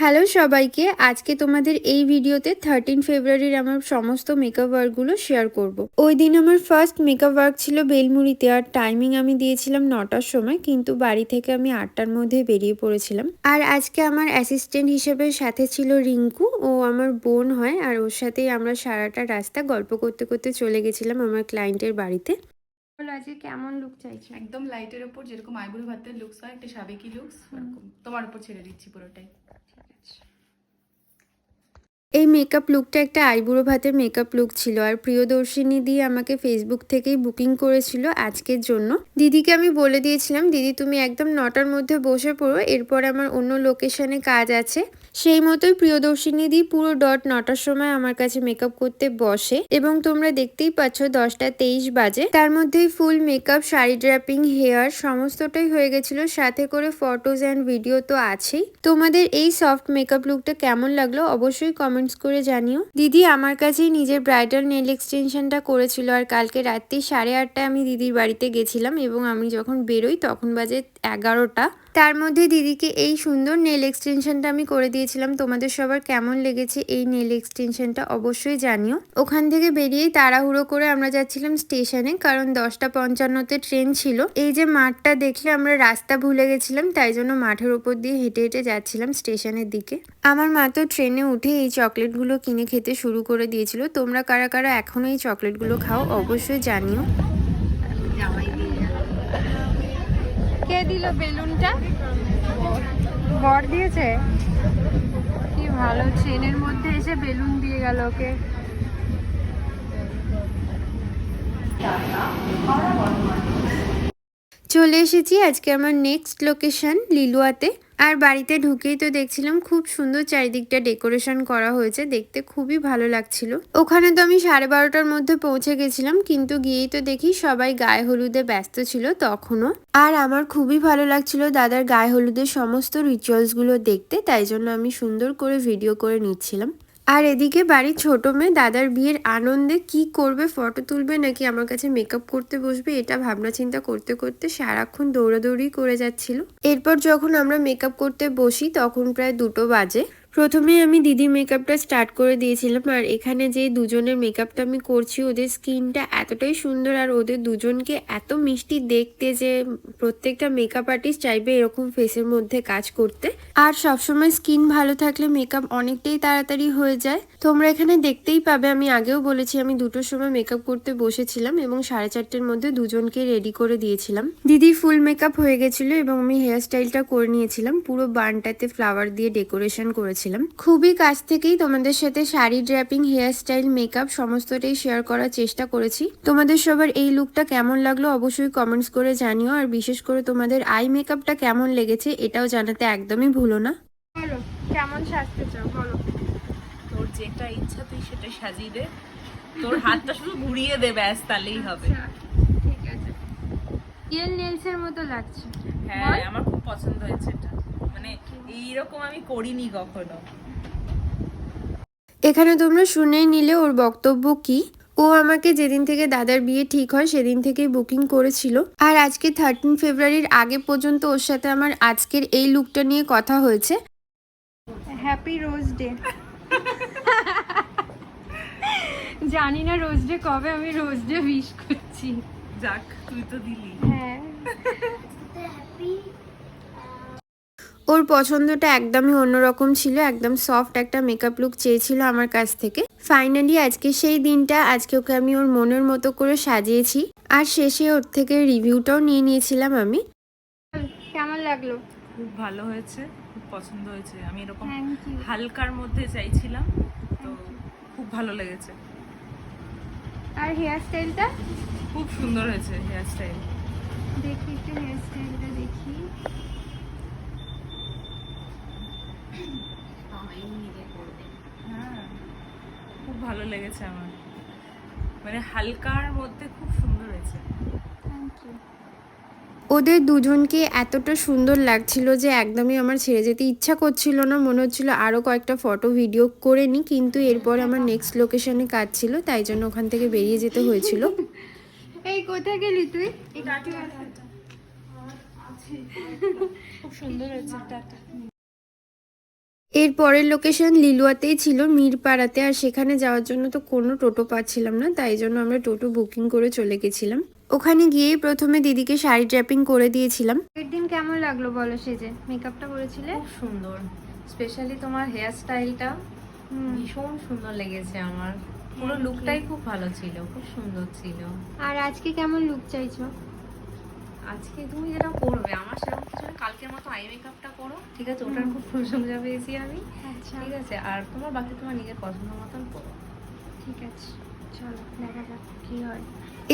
Hello সবাইকে, আজকে তোমাদের এই ভিডিওতে 13 ফেব্রুয়ারির আমার সমস্ত মেকআপ ওয়ার্কগুলো শেয়ার করব। ওই দিন আমার ফার্স্ট মেকআপ ওয়ার্ক ছিল বেলমুড়িতে, আর টাইমিং আমি দিয়েছিলাম 9টার সময়, কিন্তু বাড়ি থেকে আমি 8টার মধ্যে বেরিয়ে পড়েছিলাম। আর আজকে আমার অ্যাসিস্ট্যান্ট হিসেবে সাথে ছিল রিঙ্কু, ও আমার বোন হয়, আর ওর সাথেই আমরা সারাটা রাস্তা গল্প করতে করতে চলে গেছিলাম আমার ক্লায়েন্টের বাড়িতে। আজকে কেমন লুক চাইছো? একদম লাইটের উপর যেরকম আইবুড়ো ভাতের লুকস হয়, একটা সাবেকি লুকস, এরকম তোমার উপর ছেড়ে দিচ্ছি পুরোটাই। এই মেকআপ লুকটা একটা আইবুড়ো ভাতের মেকআপ লুক ছিল, আর প্রিয়দর্শিনী দিয়ে আমাকে ফেসবুক থেকেই বুকিং করেছিল আজকের জন্য। দিদিকে আমি বলে দিয়েছিলাম, দিদি তুমি একদম 9টার মধ্যে বসে পড়ো, এরপর আমার অন্য লোকেশনে কাজ আছে। সেই মতোই প্রিয়দর্শিনী দি পুরো ডট 9টার সময় আমার কাছে মেকআপ করতে বসে, এবং তোমরা দেখতেই পাচ্ছ 10টা 23 বাজে। তার মধ্যেই full makeup, sari draping, hair সমস্তটাই হয়ে গেছিল, সাথে করে ফটোজ অ্যান্ড ভিডিও তো আছেই। তোমাদের এই সফট মেকআপ লুকটা কেমন লাগলো অবশ্যই কমেন্টস করে জানিও। দিদি আমার কাছেই নিজের ব্রাইডাল নেল এক্সটেনশনটা করেছিল, আর কালকে রাত্রি 8:30টায় আমি দিদির বাড়িতে গেছিলাম, এবং আমি যখন বেরোই তখন বাজে 11টা। তার মধ্যে দিদিকে এই সুন্দর নেল এক্সটেনশনটা আমি করে দিয়েছিলাম। তোমাদের সবার কেমন লেগেছে এই নেল এক্সটেনশনটা অবশ্যই জানিও। ওখান থেকে বেরিয়েই তাড়াহুড়ো করে আমরা যাচ্ছিলাম স্টেশনে, কারণ 10টা 55তে ট্রেন ছিল। এই যে মাঠটা দেখলে আমরা রাস্তা ভুলে গেছিলাম, তাই জন্য মাঠের উপর দিয়ে হেঁটে হেঁটে যাচ্ছিলাম স্টেশনের দিকে। আমার মা তো ট্রেনে উঠে এই চকলেটগুলো কিনে খেতে শুরু করে দিয়েছিল। তোমরা কারা কারা এখনো এই চকলেটগুলো খাও অবশ্যই জানিও। কে দিল বেলুনটা? বর দিয়েছে। কি ভালো, ট্রেনের মধ্যে এসে বেলুন দিয়ে গেল ওকে। চলে এসেছি আজকে আমার নেক্সট লোকেশন লিলুয়াতে। আর বাড়িতে ঢুকেই তো দেখছিলাম খুব সুন্দর চারিদিকটা ডেকোরেশন করা হয়েছে, দেখতে খুবই ভালো লাগছিল। ওখানে তো আমি 12:30টার মধ্যে পৌঁছে গেছিলাম, কিন্তু গিয়েই তো দেখি সবাই গায়ে হলুদে ব্যস্ত ছিল তখনও। আর আমার খুবই ভালো লাগছিল দাদার গায়ে হলুদের সমস্ত রিচুয়ালস গুলো দেখতে, তাই জন্য আমি সুন্দর করে ভিডিও করে নিচ্ছিলাম। আর এদিকে বাড়ির ছোট মেয়ে দাদার বিয়ের আনন্দে কি করবে, ফটো তুলবে নাকি আমার কাছে মেকআপ করতে বসবে, এটা ভাবনা চিন্তা করতে করতে সারাক্ষণ দৌড়াদৌড়ি করে যাচ্ছিল। এরপর যখন আমরা মেকআপ করতে বসি তখন প্রায় 2টো বাজে। প্রথমে আমি দিদি মেকআপটা স্টার্ট করে দিয়েছিলাম, আর এখানে যে দুজনের মেকআপটা আমি করছি ওদের স্কিনটা এতটাই সুন্দর, আর ওদের দুজনকে এত মিষ্টি দেখতে যে প্রত্যেকটা মেকআপ আর্টিস্ট চাইবে এরকম ফেসের মধ্যে কাজ করতে। আর সবসময় স্কিন ভালো থাকলে মেকআপ অনেকটাই তাড়াতাড়ি হয়ে যায়। তোমরা এখানে দেখতেই পাবে, আমি আগেও বলেছি আমি 2টোর সময় মেকআপ করতে বসেছিলাম, এবং 4:30টার মধ্যে দুজনকে রেডি করে দিয়েছিলাম। দিদির ফুল মেকআপ হয়ে গেছিল, এবং আমি হেয়ার স্টাইলটা করে নিয়েছিলাম, পুরো বানটাতে ফ্লাওয়ার দিয়ে ডেকোরেশন করেছিলাম। খুবই কাছ থেকেই তোমাদের সাথে sari draping, hair style, makeup সমস্তটাই শেয়ার করার চেষ্টা করেছি। তোমাদের সবার এই লুকটা কেমন লাগলো অবশ্যই কমেন্টস করে জানিও, আর বিশেষ করে তোমাদের আই মেকআপটা কেমন লেগেছে এটাও জানাতে একদমই ভুলো না। বলো কেমন সাজতে চাও, বলো। তোর যেটা ইচ্ছা তুই সেটা সাজিয়ে দে, তোর হাতটা শুধু ঘুরিয়ে দে, ব্যাস তাহলেই হবে। ঠিক আছে, রিয়েল নেলসের মতো লাগছে। হ্যাঁ আমার খুব পছন্দ হয়েছে এটা, মানে এইরকম আমি করিনি কখনো। এখানে তোমরা শুনেই নিলে ওর বক্তব্য কি। ও আমাকে যেদিন থেকে দাদার বিয়ে ঠিক হয় সেদিন থেকেই বুকিং করেছিল, আর আজকে 13 ফেব্রুয়ারির আগে পর্যন্ত ওর সাথে আমার আজকের এই লুকটা নিয়ে কথা হয়েছে। Happy rose day. জানি না রোজ ডে কবে, আমি রোজ ডে উইশ করছি। যাক তুই তো দিলি। হ্যাঁ, ওর পছন্দটা একদমই অন্যরকম ছিল, একদম সফট একটা মেকআপ লুক চেয়েছিল আমার কাছ থেকে। ফাইনালি আজকে সেই দিনটা, আজকে ওকে আমি ওর মনের মতো করে সাজিয়েছি, আর শেষে ওর থেকে রিভিউটাও নিয়ে নিয়েছিলাম আমি। কেমন লাগলো? খুব ভালো হয়েছে, খুব পছন্দ হয়েছে। আমি এরকম হালকার মধ্যে চাইছিলাম, তো খুব ভালো লেগেছে। আর হেয়ার স্টাইলটা খুব সুন্দর হয়েছে, হেয়ার স্টাইল। দেখি একটু হেয়ার স্টাইলটা দেখি। হ্যাঁ খুব ভালো লেগেছে আমার, মানে হালকার মধ্যে খুব সুন্দর হয়েছে। Thank you. ওদের দুজনকে এতটা সুন্দর লাগছিল যে একদমই আমার ছেড়ে যেতে ইচ্ছা করছিল না, মনে হচ্ছিল আরও কয়েকটা ফটো ভিডিও করে নিই, কিন্তু এরপর আমার নেক্সট লোকেশনে কাজ ছিল, তাই জন্য ওখান থেকে বেরিয়ে যেতে হয়েছিল। এই কোথায় গেলি তুই? খুব সুন্দর হয়েছে। টাটা। এর পরের লোকেশন লিলুয়াতেই ছিল, মিরপাড়াতে। আর সেখানে যাওয়ার জন্য তো কোনো টোটো পাচ্ছিলাম না, তাই জন্য আমরা টোটো বুকিং করে চলে গেছিলাম। ওখানে গিয়েই প্রথমে দিদিকে শাড়ি ড্র্যাপিং করে দিয়েছিলাম। এর দিন কেমন লাগলো বলো, সেজে মেকআপটা করেছিলে? খুব সুন্দর, স্পেশালি তোমার হেয়ার স্টাইলটা ভীষণ সুন্দর লেগেছে আমার। পুরো লুকটাই খুব ভালো ছিল, খুব সুন্দর ছিল। আর আজকে কেমন লুক চাইছো? আজকে তুমি যেটা করবে আমার সেরকম কিছু না, কালকের মতো আই মেকআপটা করো, ঠিক আছে? ওটার খুব প্রশংসা পেয়েছি আমি। আচ্ছা ঠিক আছে, আর তোমার বাকি তোমার নিজের পছন্দ মতন করো। ঠিক আছে, চলো দেখা যাক কি হয়।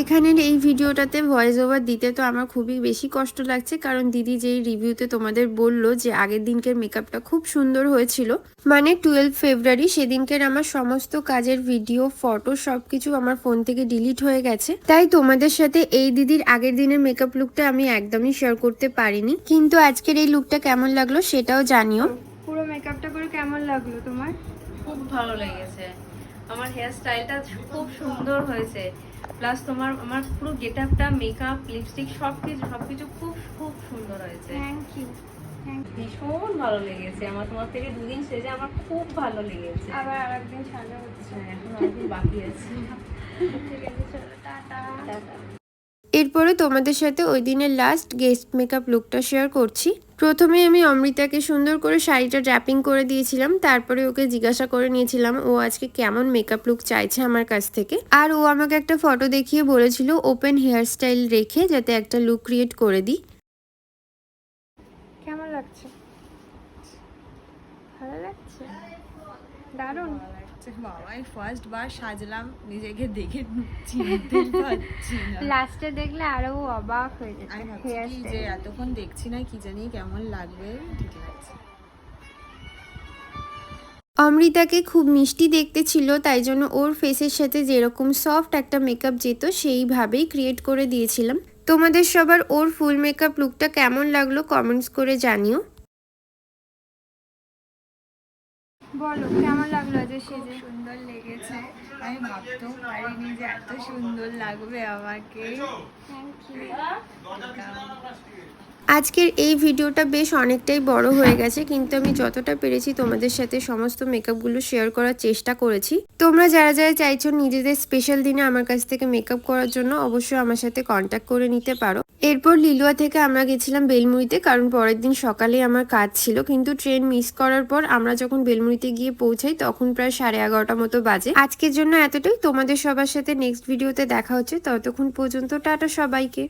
এখানের এই ভিডিওটাতে ভয়েস ওভার দিতে তো আমার খুবই বেশি কষ্ট লাগছে, কারণ দিদি যেই রিভিউতে তোমাদের বললো যে আগের দিনকের মেকআপটা খুব সুন্দর হয়েছিল, মানে 12 ফেব্রুয়ারি, সেদিনকের আমার সমস্ত কাজের ভিডিও, ফটো সবকিছু আমার ফোন থেকে ডিলিট হয়ে গেছে। তাই তোমাদের সাথে এই দিদির আগের দিনের মেকআপ লুকটা আমি একদমই শেয়ার করতে পারিনি। কিন্তু আজকের এই লুকটা কেমন লাগলো সেটাও জানিও। পুরো মেকআপটা করে কেমন লাগলো তোমার? খুব ভালো লেগেছে, আমার হেয়ার স্টাইলটা খুব সুন্দর হয়েছে। প্লাস তোমার আমার পুরো গেট আপটা, মেকআপ, লিপস্টিক সবকিছু খুব খুব সুন্দর হয়েছে। Thank you. ভীষণ ভালো লেগেছে আমার, তোমার থেকে দুদিন সেজে আমার খুব ভালো লেগেছে। আবার আরেকদিন সাজা হচ্ছে। এখন অনেকদিন বাকি আছে। ঠিক আছে, চলো টাটা। টাটা। এরপরে তোমাদের সাথে ওই দিনের লাস্ট গেস্ট মেকআপ লুকটা শেয়ার করছি। প্রথমে আমি অমৃতাকে সুন্দর করে শাড়িটা ড্র্যাপিং করে দিয়েছিলাম, তারপরে ওকে জিজ্ঞাসা করে নিয়েছিলাম ও আজকে কেমন মেকআপ লুক চাইছে আমার কাছ থেকে। আর ও আমাকে একটা ফটো দেখিয়ে বলেছিল ওপেন হেয়ার স্টাইল রেখে যাতে একটা লুক ক্রিয়েট করে দিই। কেমন লাগছে? ভালো লাগছে, দারুণ। বাবাই ফার্স্ট বার সাজলাম, নিজেকে দেখে চিনতেই পারছি না। লাস্টে দেখলে আরো অবাক হয়ে যেত। আমি ভাবছি কি যে এতক্ষণ দেখছি না, কি জানি কেমন লাগবে। ঠিক আছে, অমৃতাকে খুব মিষ্টি দেখতে ছিল, তাই জন্য ওর ফেসের সাথে যেরকম সফট একটা মেকআপ যেত সেইভাবেই ক্রিয়েট করে দিয়েছিলাম। তোমাদের সবার ওর ফুল মেকআপ লুকটা কেমন লাগলো কমেন্টস করে জানিও। বলো কেমন লাগলো আজ সেজে? সুন্দর লেগেছে, আমি ভাবতেও পারিনি যে এত সুন্দর লাগবে আমাকে। আজকের এই ভিডিওটা বেশ অনেকটাই বড় হয়ে গেছে, কিন্তু আমি যতটা পেরেছি তোমাদের সাথে সমস্ত মেকআপগুলো শেয়ার করার চেষ্টা করেছি। তোমরা যারা যারা চাইছো নিজেদের স্পেশাল দিনে আমার কাছ থেকে মেকআপ করার জন্য অবশ্যই আমার সাথে কন্ট্যাক্ট করে নিতে পারো। এরপর লিলুয়া থেকে আমরা গেছিলাম বেলমুড়িতে, কারণ পরের দিন সকালে আমার কাজ ছিল। কিন্তু ট্রেন মিস করার পর আমরা যখন বেলমুড়িতে গিয়ে পৌঁছাই তখন প্রায় 11:30 মতো বাজে। আজকের জন্য এতটাই, তোমাদের সবার সাথে নেক্সট ভিডিওতে দেখা হচ্ছে, ততক্ষণ পর্যন্ত টাটা সবাইকে।